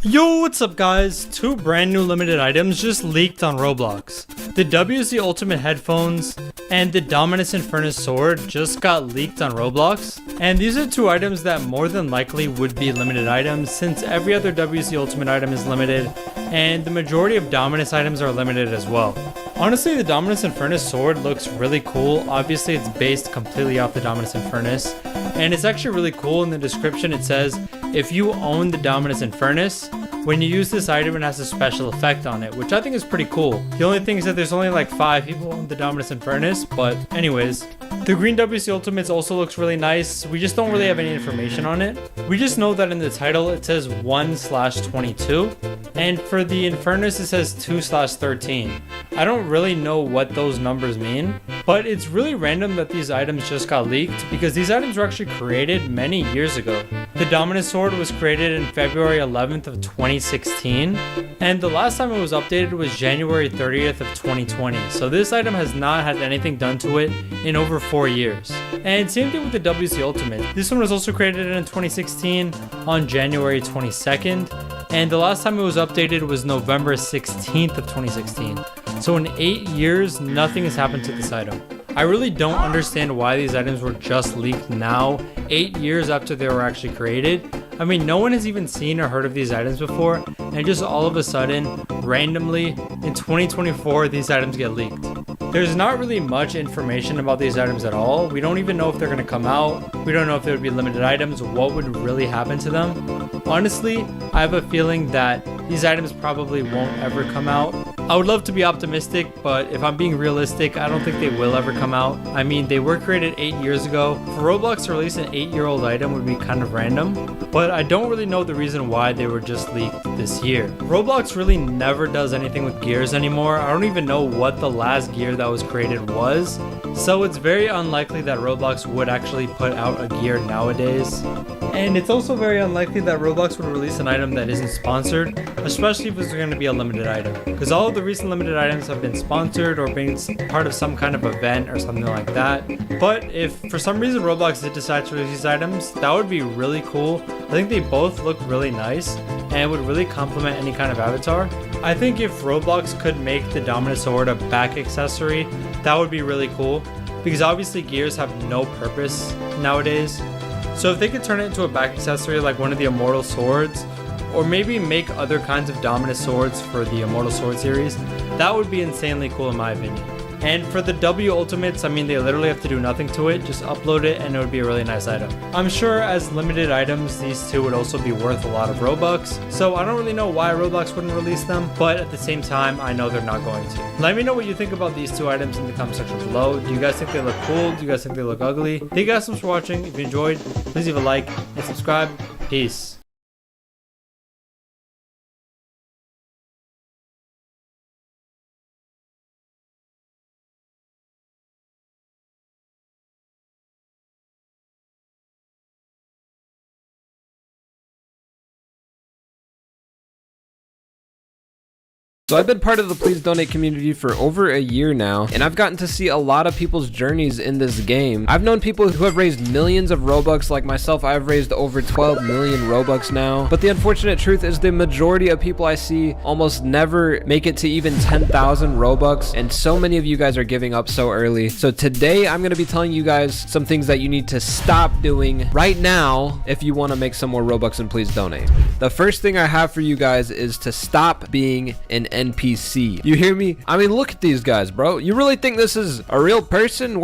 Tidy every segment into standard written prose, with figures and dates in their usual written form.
Yo, what's up guys? Two brand new limited items just leaked on Roblox. The WC Ultimate headphones and the Dominus Infernus sword just got leaked on Roblox. And these are two items that more than likely would be limited items since every other WC Ultimate item is limited and the majority of Dominus items are limited as well. Honestly, the Dominus Infernus sword looks really cool. Obviously, it's based completely off the Dominus Infernus. And it's actually really cool. In the description, it says, if you own the Dominus Infernus, when you use this item, it has a special effect on it, which I think is pretty cool. The only thing is that there's only like 5 people on the Dominus Infernus, but anyways. The green WC Ultimates also looks really nice. We just don't really have any information on it. We just know that in the title, it says 1/22. And for the Infernus, it says 2/13. I don't really know what those numbers mean, but it's really random that these items just got leaked because these items were actually created many years ago. The Dominus Sword was created in February 11th of 2016, and the last time it was updated was January 30th of 2020. So this item has not had anything done to it in over 4 years. And same thing with the WC Ultimate. This one was also created in 2016 on January 22nd, and the last time it was updated was November 16th of 2016. So in 8 years, nothing has happened to this item. I really don't understand why these items were just leaked now, 8 years after they were actually created. I mean, no one has even seen or heard of these items before, and just all of a sudden, randomly, in 2024, these items get leaked. There's not really much information about these items at all. We don't even know if they're going to come out. We don't know if they would be limited items, what would really happen to them. Honestly, I have a feeling that these items probably won't ever come out. I would love to be optimistic, but if I'm being realistic, I don't think they will ever come out. I mean, they were created 8 years ago. For Roblox to release an 8-year-old item would be kind of random, but I don't really know the reason why they were just leaked this year. Roblox really never does anything with gears anymore. I don't even know what the last gear that was created was, so it's very unlikely that Roblox would actually put out a gear nowadays. And it's also very unlikely that Roblox would release an item that isn't sponsored, especially if it's going to be a limited item. Because all of the recent limited items have been sponsored or been part of some kind of event or something like that. But if for some reason Roblox did decide to release these items, that would be really cool. I think they both look really nice and would really complement any kind of avatar. I think if Roblox could make the Dominus Sword a back accessory, that would be really cool. Because obviously gears have no purpose nowadays. So if they could turn it into a back accessory like one of the Immortal Swords, or maybe make other kinds of Dominus Swords for the Immortal Sword series, that would be insanely cool in my opinion. And for the W Ultimates, I mean, they literally have to do nothing to it, just upload it and it would be a really nice item. I'm sure as limited items, these two would also be worth a lot of Robux, so I don't really know why Roblox wouldn't release them, but at the same time, I know they're not going to. Let me know what you think about these two items in the comment section below. Do you guys think they look cool? Do you guys think they look ugly? Thank you guys so much for watching. If you enjoyed, please leave a like and subscribe. Peace. So I've been part of the Please Donate community for over a year now, and I've gotten to see a lot of people's journeys in this game. I've known people who have raised millions of Robux. Like myself, I've raised over 12 million Robux now. But the unfortunate truth is the majority of people I see almost never make it to even 10,000 Robux, and so many of you guys are giving up so early. So today I'm going to be telling you guys some things that you need to stop doing right now if you want to make some more Robux and Please Donate. The first thing I have for you guys is to stop being an NPC. You hear me? I mean, look at these guys, bro. You really think this is a real person?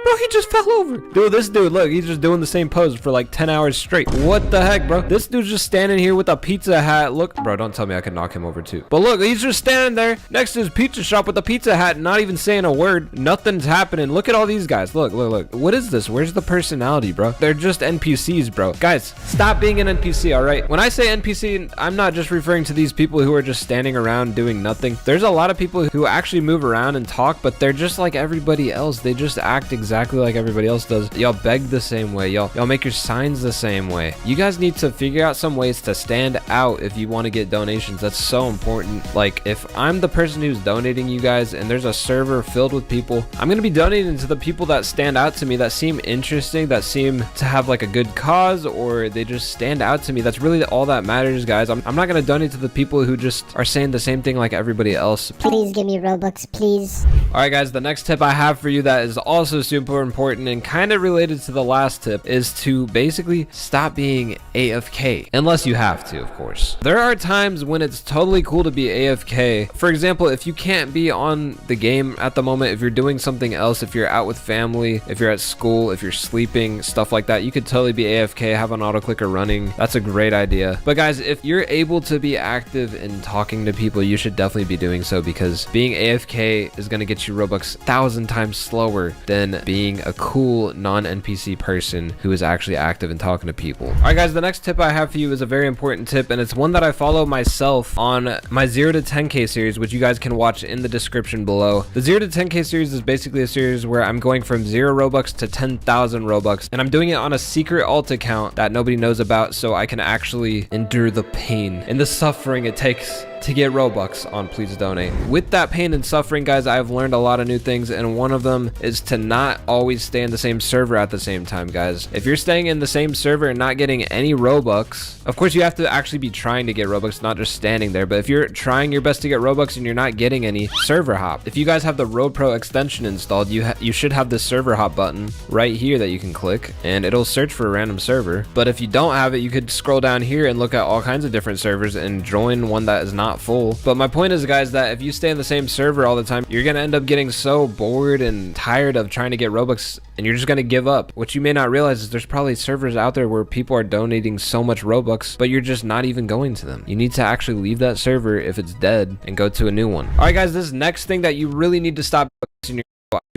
Bro, he just fell over. Dude, this dude, look, he's just doing the same pose for like 10 hours straight. What the heck, bro? This dude's just standing here with a pizza hat. Look, bro, don't tell me I can knock him over too. But look, he's just standing there next to his pizza shop with a pizza hat, not even saying a word. Nothing's happening. Look at all these guys. Look, look, look. What is this? Where's the personality, bro? They're just NPCs, bro. Guys, stop being an NPC, all right? When I say NPC, I'm not just referring to these people who are just standing around doing nothing. There's a lot of people who actually move around and talk, but they're just like everybody else. They just act exactly exactly like everybody else does. Y'all beg the same way. Y'all make your signs the same way. You guys need to figure out some ways to stand out if you want to get donations. That's so important. Like, if I'm the person who's donating you guys and there's a server filled with people, I'm going to be donating to the people that stand out to me, that seem interesting, that seem to have like a good cause, or they just stand out to me. That's really all that matters, guys. I'm not going to donate to the people who just are saying the same thing like everybody else. Please give me Robux, please. Alright guys, the next tip I have for you that is also super important and kind of related to the last tip is to basically stop being AFK. Unless you have to, of course. There are times when it's totally cool to be AFK. For example, if you can't be on the game at the moment, if you're doing something else, if you're out with family, if you're at school, if you're sleeping, stuff like that, you could totally be AFK, have an auto clicker running. That's a great idea. But guys, if you're able to be active in talking to people, you should definitely be doing so, because being AFK is going to get you Robux 1,000 times slower than being a cool non-NPC person who is actually active in talking to people. Alright guys, the next tip I have for you is a very important tip, and it's one that I follow myself on my 0 to 10k series, which you guys can watch in the description below. The 0 to 10k series is basically a series where I'm going from 0 Robux to 10,000 Robux, and I'm doing it on a secret alt account that nobody knows about, so I can actually endure the pain and the suffering it takes to get Robux on Please Donate. With that pain and suffering, guys, I've learned a lot of new things, and one of them is to not always stay in the same server at the same time, guys. If you're staying in the same server and not getting any Robux, of course you have to actually be trying to get Robux, not just standing there. But if you're trying your best to get Robux and you're not getting any, server hop. If you guys have the Road Pro extension installed, you should have this server hop button right here that you can click, and it'll search for a random server. But if you don't have it, you could scroll down here and look at all kinds of different servers and join one that is not full. But my point is, guys, that if you stay in the same server all the time, you're gonna end up getting so bored and tired of trying to get Robux, and you're just gonna give up. What you may not realize is there's probably servers out there where people are donating so much Robux, but you're just not even going to them. You need to actually leave that server if it's dead and go to a new one. All right, guys, this next thing that you really need to stop in your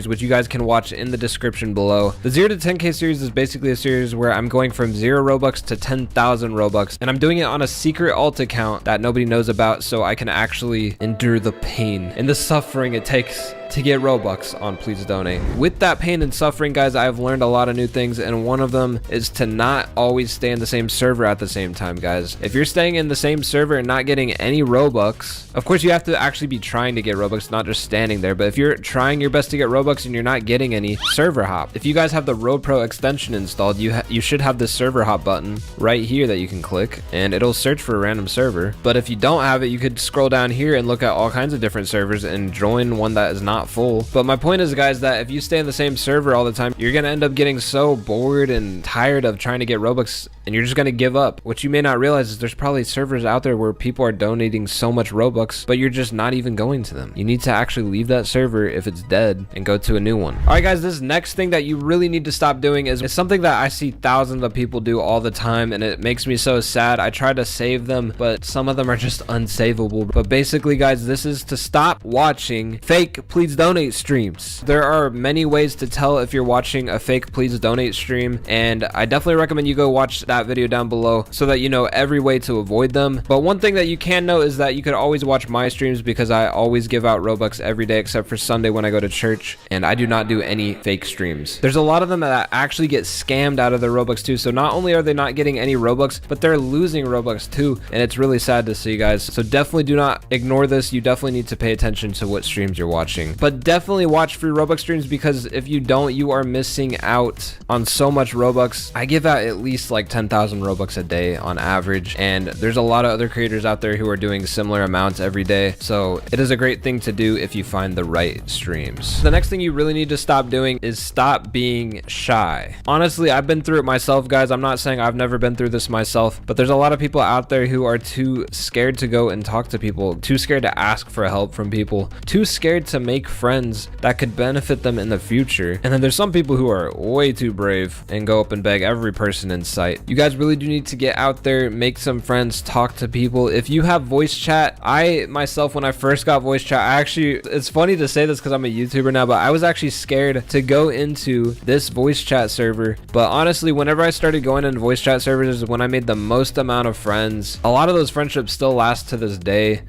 which you guys can watch in the description below. The 0 to 10k series is basically a series where I'm going from 0 Robux to 10,000 Robux, and I'm doing it on a secret alt account that nobody knows about, so I can actually endure the pain and the suffering it takes to get Robux on Please Donate. With that pain and suffering, guys, I've learned a lot of new things, and one of them is to not always stay in the same server at the same time, guys. If you're staying in the same server and not getting any Robux, of course you have to actually be trying to get Robux, not just standing there. But if you're trying your best to get Robux and you're not getting any, server hop. If you guys have the Road Pro extension installed, you should have this server hop button right here that you can click, and it'll search for a random server. But if you don't have it, you could scroll down here and look at all kinds of different servers and join one that is not full. But my point is, guys, that if you stay in the same server all the time, you're gonna end up getting so bored and tired of trying to get Robux, and you're just gonna give up. What you may not realize is there's probably servers out there where people are donating so much Robux, but you're just not even going to them. You need to actually leave that server if it's dead and go to a new one. All right, guys, this next thing that you really need to stop doing is something that I see thousands of people do all the time, and it makes me so sad. I try to save them, but some of them are just unsavable. But basically, guys, this is to stop watching fake Please Donate streams. There are many ways to tell if you're watching a fake Please Donate stream, and I definitely recommend you go watch that video down below so that you know every way to avoid them. But one thing that you can know is that you could always watch my streams, because I always give out Robux every day except for Sunday when I go to church, and I do not do any fake streams. There's a lot of them that actually get scammed out of their Robux too, so not only are they not getting any Robux, but they're losing Robux too, and it's really sad to see, guys. So definitely do not ignore this. You definitely need to pay attention to what streams you're watching, but definitely watch free Robux streams, because if you don't, you are missing out on so much Robux. I give out at least like 10,000 Robux a day on average, and there's a lot of other creators out there who are doing similar amounts every day, so it is a great thing to do if you find the right streams. The next thing you really need to stop doing is stop being shy. Honestly, I've been through it myself, guys. I'm not saying I've never been through this myself, but there's a lot of people out there who are too scared to go and talk to people, too scared to ask for help from people, too scared to make friends that could benefit them in the future. And then there's some people who are way too brave and go up and beg every person in sight. You guys really do need to get out there, make some friends, talk to people. If you have voice chat, I myself, when I first got voice chat, it's funny to say this because I'm a YouTuber now, but I was actually scared to go into this voice chat server. But honestly, whenever I started going into voice chat servers is when I made the most amount of friends. A lot of those friendships still last to this day.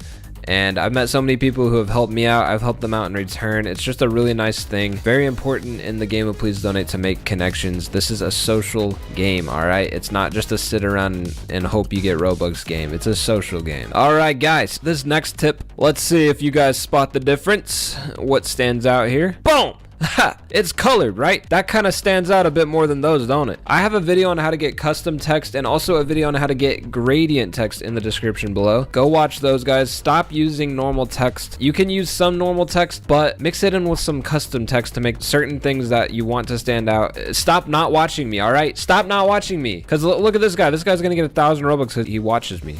And I've met so many people who have helped me out. I've helped them out in return. It's just a really nice thing. Very important in the game of Please Donate to make connections. This is a social game, all right? It's not just a sit around and hope you get Robux game. It's a social game. All right, guys, this next tip, let's see if you guys spot the difference. What stands out here? Boom! Ha! It's colored, right? That kind of stands out a bit more than those, don't it? I have a video on how to get custom text and also a video on how to get gradient text in the description below. Go watch those, guys. Stop using normal text. You can use some normal text, but mix it in with some custom text to make certain things that you want to stand out. Stop not watching me, all right? Stop not watching me. Because look at this guy. This guy's going to get 1,000 Robux because he watches me.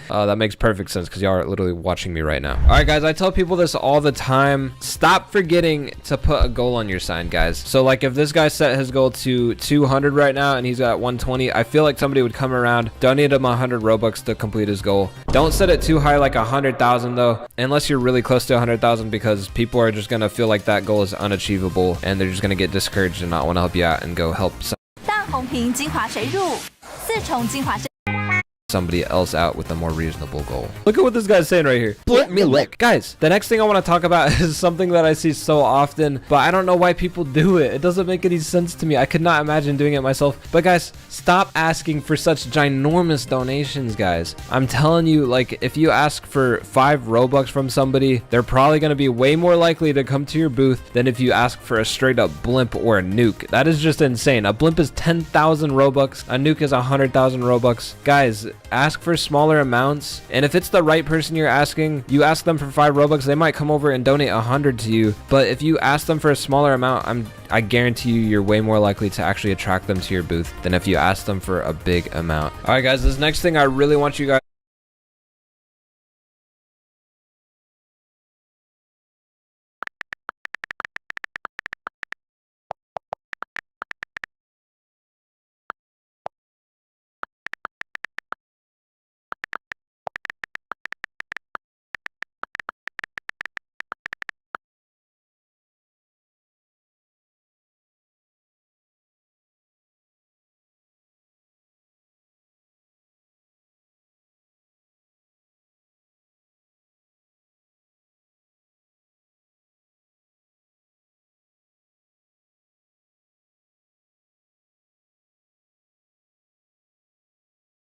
That makes perfect sense because y'all are literally watching me right now. All right, guys, I tell people this all the time. Stop forgetting to put a goal on your sign, guys. So like if this guy set his goal to 200 right now and he's got 120, I feel like somebody would come around, donate him 100 Robux to complete his goal. Don't set it too high, like 100,000 though, unless you're really close to 100,000, because people are just gonna feel like that goal is unachievable and they're just gonna get discouraged and not want to help you out and go help somebody else out with a more reasonable goal. Look at what this guy's saying right here. Let me lick. Guys, the next thing I want to talk about is something that I see so often, but I don't know why people do it. It doesn't make any sense to me. I could not imagine doing it myself. But guys, stop asking for such ginormous donations, guys. I'm telling you, like, if you ask for 5 Robux from somebody, they're probably going to be way more likely to come to your booth than if you ask for a straight up blimp or a nuke. That is just insane. A blimp is 10,000 Robux. A nuke is 100,000 Robux. Guys, ask for smaller amounts, and if it's the right person you're asking, you ask them for 5 Robux, they might come over and donate 100 to you. But if you ask them for a smaller amount, I guarantee you're way more likely to actually attract them to your booth than if you ask them for a big amount. All right, guys, this next thing I really want you guys